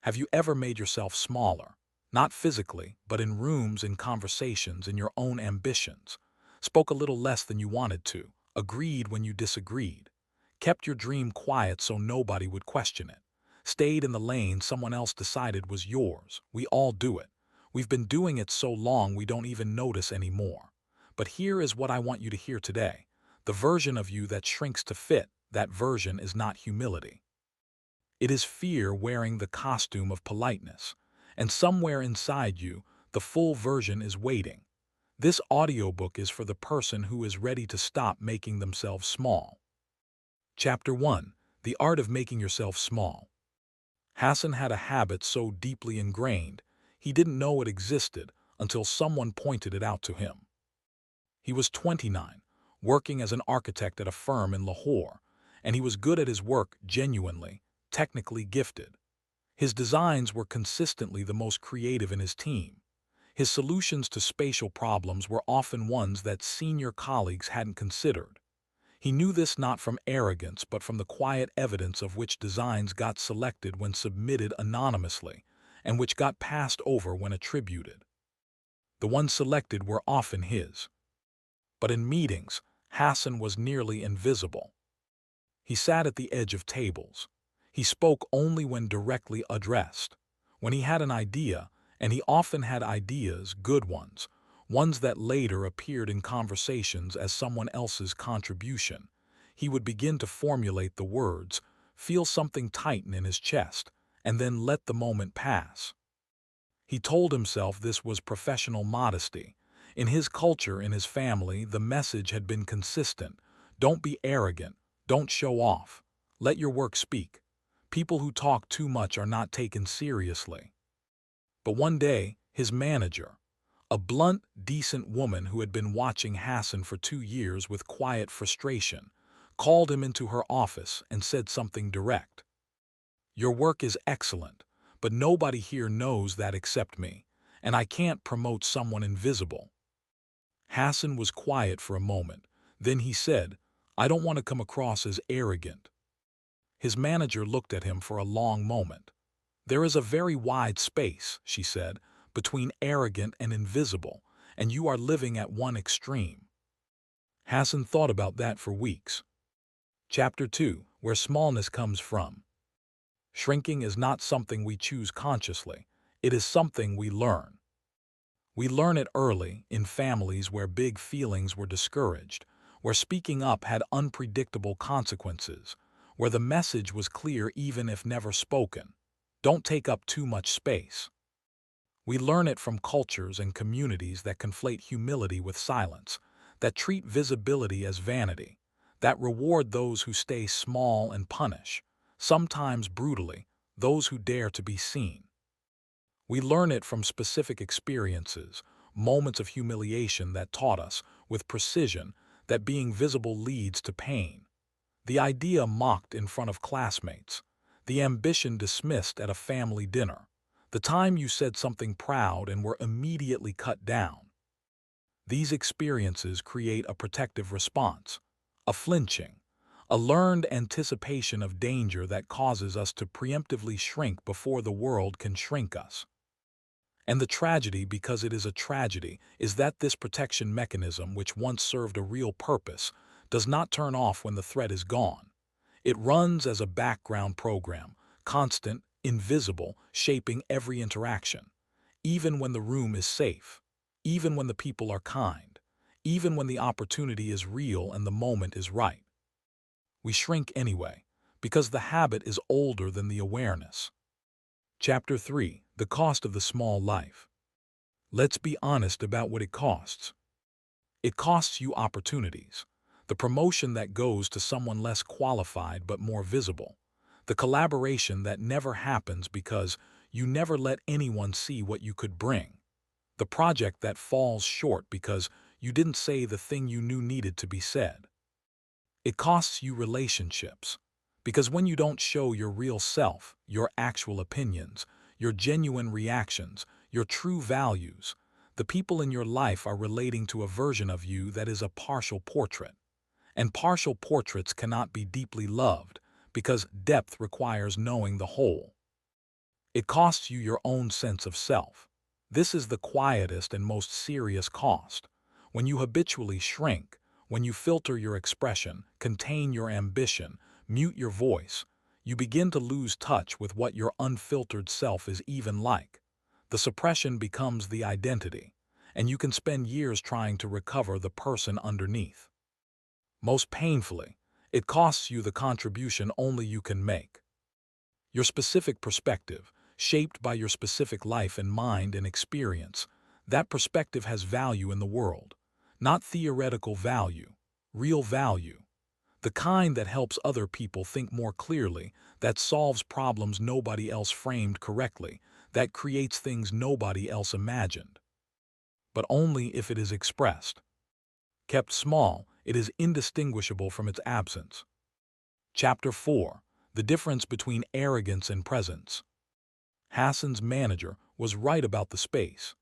Have you ever made yourself smaller? Not physically, but in rooms, in conversations, in your own ambitions. Spoke a little less than you wanted to, agreed when you disagreed. Kept your dream quiet so nobody would question it. Stayed in the lane someone else decided was yours. We all do it. We've been doing it so long we don't even notice anymore. But here is what I want you to hear today. The version of you that shrinks to fit, that version is not humility. It is fear wearing the costume of politeness. And somewhere inside you, the full version is waiting. This audiobook is for the person who is ready to stop making themselves small. Chapter 1. The Art of Making Yourself Small. Hassan had a habit so deeply ingrained, he didn't know it existed until someone pointed it out to him. He was 29, working as an architect at a firm in Lahore, and he was good at his work genuinely, technically gifted. His designs were consistently the most creative in his team. His solutions to spatial problems were often ones that senior colleagues hadn't considered. He knew this not from arrogance but from the quiet evidence of which designs got selected when submitted anonymously, and which got passed over when attributed. The ones selected were often his. But in meetings, Hassan was nearly invisible. He sat at the edge of tables. He spoke only when directly addressed. When he had an idea, and he often had ideas, good ones, ones that later appeared in conversations as someone else's contribution, he would begin to formulate the words, feel something tighten in his chest, and then let the moment pass. He told himself this was professional modesty. In his culture, in his family, the message had been consistent. Don't be arrogant. Don't show off. Let your work speak. People who talk too much are not taken seriously. But one day, his manager, a blunt, decent woman who had been watching Hassan for 2 years with quiet frustration, called him into her office and said something direct. Your work is excellent, but nobody here knows that except me, and I can't promote someone invisible. Hassan was quiet for a moment. Then he said, I don't want to come across as arrogant. His manager looked at him for a long moment. There is a very wide space, she said, between arrogant and invisible, and you are living at one extreme. Hassan thought about that for weeks. Chapter 2. Where Smallness Comes From. Shrinking is not something we choose consciously. It is something we learn. We learn it early, in families where big feelings were discouraged, where speaking up had unpredictable consequences, where the message was clear even if never spoken. Don't take up too much space. We learn it from cultures and communities that conflate humility with silence, that treat visibility as vanity, that reward those who stay small and punish, sometimes brutally, those who dare to be seen. We learn it from specific experiences, moments of humiliation that taught us, with precision, that being visible leads to pain. The idea mocked in front of classmates, the ambition dismissed at a family dinner, the time you said something proud and were immediately cut down. These experiences create a protective response, a flinching, a learned anticipation of danger that causes us to preemptively shrink before the world can shrink us. And the tragedy, because it is a tragedy, is that this protection mechanism, which once served a real purpose, does not turn off when the threat is gone. It runs as a background program, constant, invisible, shaping every interaction. Even when the room is safe, even when the people are kind, even when the opportunity is real and the moment is right. We shrink anyway, because the habit is older than the awareness. Chapter 3. The Cost of the Small Life. Let's be honest about what it costs. It costs you opportunities, the promotion that goes to someone less qualified but more visible, the collaboration that never happens because you never let anyone see what you could bring, the project that falls short because you didn't say the thing you knew needed to be said. It costs you relationships, because when you don't show your real self, your actual opinions, your genuine reactions, your true values, the people in your life are relating to a version of you that is a partial portrait. And partial portraits cannot be deeply loved, because depth requires knowing the whole. It costs you your own sense of self. This is the quietest and most serious cost. When you habitually shrink, when you filter your expression, contain your ambition, mute your voice, you begin to lose touch with what your unfiltered self is even like. The suppression becomes the identity, and you can spend years trying to recover the person underneath. Most painfully, it costs you the contribution only you can make. Your specific perspective, shaped by your specific life and mind and experience, that perspective has value in the world. Not theoretical value, real value. The kind that helps other people think more clearly, that solves problems nobody else framed correctly, that creates things nobody else imagined. But only if it is expressed. Kept small, it is indistinguishable from its absence. Chapter 4. The difference between arrogance and presence. Hassan's manager was right about the space.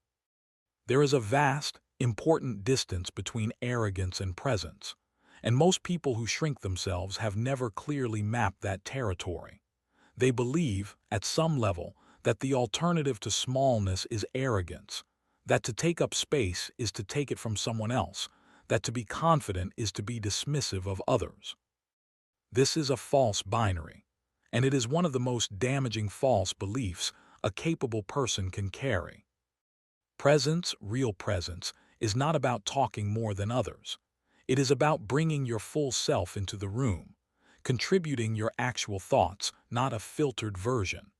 There is a vast, important distance between arrogance and presence, and most people who shrink themselves have never clearly mapped that territory. They believe, at some level, that the alternative to smallness is arrogance, that to take up space is to take it from someone else, that to be confident is to be dismissive of others. This is a false binary, and it is one of the most damaging false beliefs a capable person can carry. Presence, real presence, is not about talking more than others. It is about bringing your full self into the room, contributing your actual thoughts, not a filtered version,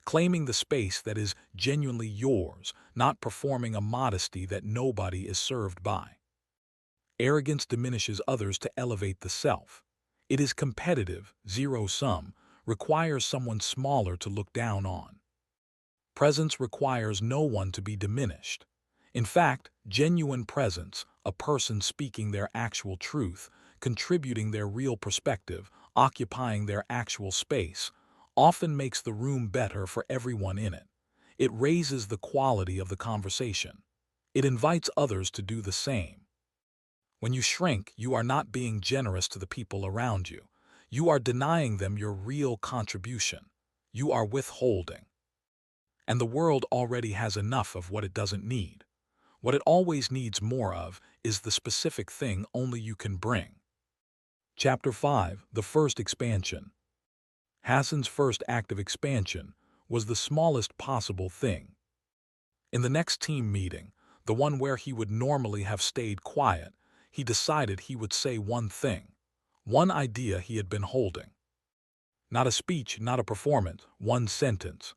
claiming the space that is genuinely yours, not performing a modesty that nobody is served by. Arrogance diminishes others to elevate the self. It is competitive, zero-sum, requires someone smaller to look down on. Presence requires no one to be diminished. In fact, genuine presence, a person speaking their actual truth, contributing their real perspective, occupying their actual space, often makes the room better for everyone in it. It raises the quality of the conversation. It invites others to do the same. When you shrink, you are not being generous to the people around you. You are denying them your real contribution. You are withholding. And the world already has enough of what it doesn't need. What it always needs more of is the specific thing only you can bring. Chapter 5. The First Expansion. Hassan's first act of expansion was the smallest possible thing. In the next team meeting, the one where he would normally have stayed quiet, he decided he would say one thing, one idea he had been holding. Not a speech, not a performance, one sentence.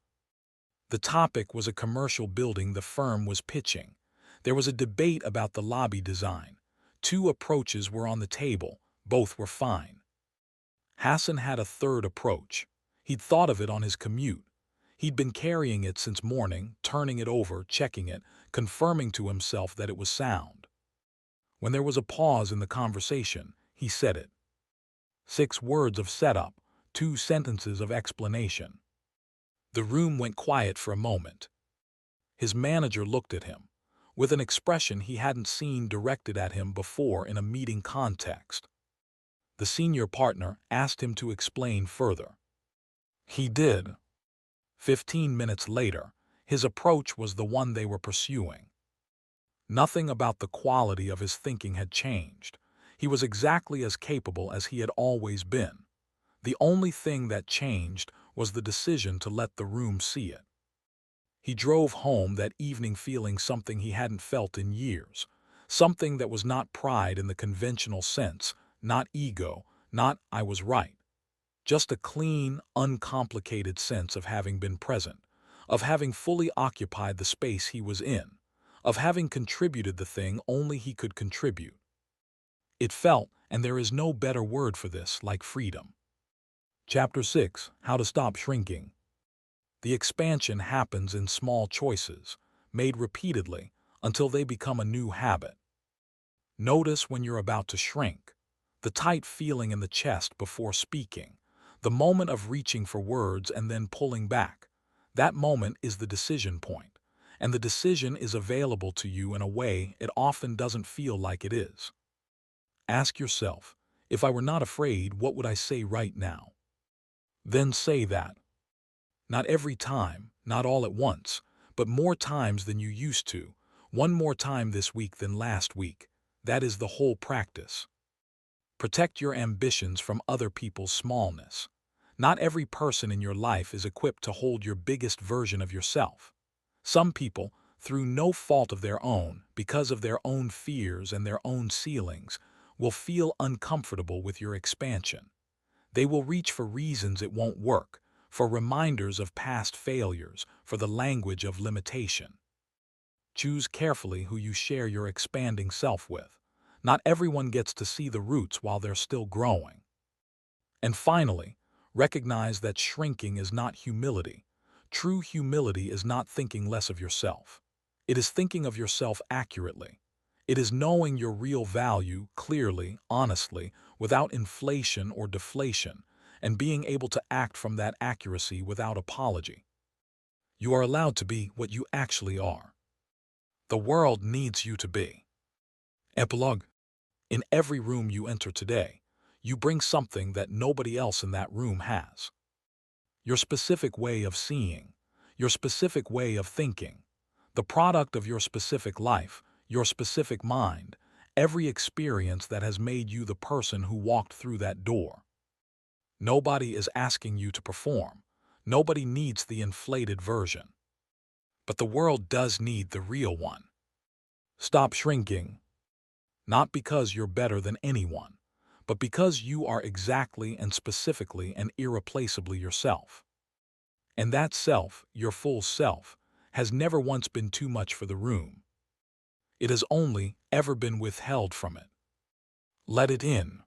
The topic was a commercial building the firm was pitching. There was a debate about the lobby design. Two approaches were on the table. Both were fine. Hassan had a third approach. He'd thought of it on his commute. He'd been carrying it since morning, turning it over, checking it, confirming to himself that it was sound. When there was a pause in the conversation, he said it. 6 words of setup, 2 sentences of explanation. The room went quiet for a moment. His manager looked at him, with an expression he hadn't seen directed at him before in a meeting context. The senior partner asked him to explain further. He did. 15 minutes later, his approach was the one they were pursuing. Nothing about the quality of his thinking had changed. He was exactly as capable as he had always been. The only thing that changed was the decision to let the room see it. He drove home that evening feeling something he hadn't felt in years, something that was not pride in the conventional sense, not ego, not "I was right." Just a clean, uncomplicated sense of having been present, of having fully occupied the space he was in, of having contributed the thing only he could contribute. It felt, and there is no better word for this, like freedom. Chapter 6. How to Stop Shrinking. The expansion happens in small choices, made repeatedly, until they become a new habit. Notice when you're about to shrink, the tight feeling in the chest before speaking, the moment of reaching for words and then pulling back. That moment is the decision point, and the decision is available to you in a way it often doesn't feel like it is. Ask yourself, if I were not afraid, what would I say right now? Then say that. Not every time, not all at once, but more times than you used to, one more time this week than last week. That is the whole practice. Protect your ambitions from other people's smallness. Not every person in your life is equipped to hold your biggest version of yourself. Some people, through no fault of their own, because of their own fears and their own ceilings, will feel uncomfortable with your expansion. They will reach for reasons it won't work, for reminders of past failures, for the language of limitation. Choose carefully who you share your expanding self with. Not everyone gets to see the roots while they're still growing. And finally, recognize that shrinking is not humility. True humility is not thinking less of yourself. It is thinking of yourself accurately. It is knowing your real value clearly, honestly, without inflation or deflation, and being able to act from that accuracy without apology. You are allowed to be what you actually are. The world needs you to be. Epilogue. In every room you enter today, you bring something that nobody else in that room has. Your specific way of seeing, your specific way of thinking, the product of your specific life, your specific mind, every experience that has made you the person who walked through that door. Nobody is asking you to perform. Nobody needs the inflated version. But the world does need the real one. Stop shrinking. Not because you're better than anyone, but because you are exactly and specifically and irreplaceably yourself. And that self, your full self, has never once been too much for the room. It has only ever been withheld from it. Let it in.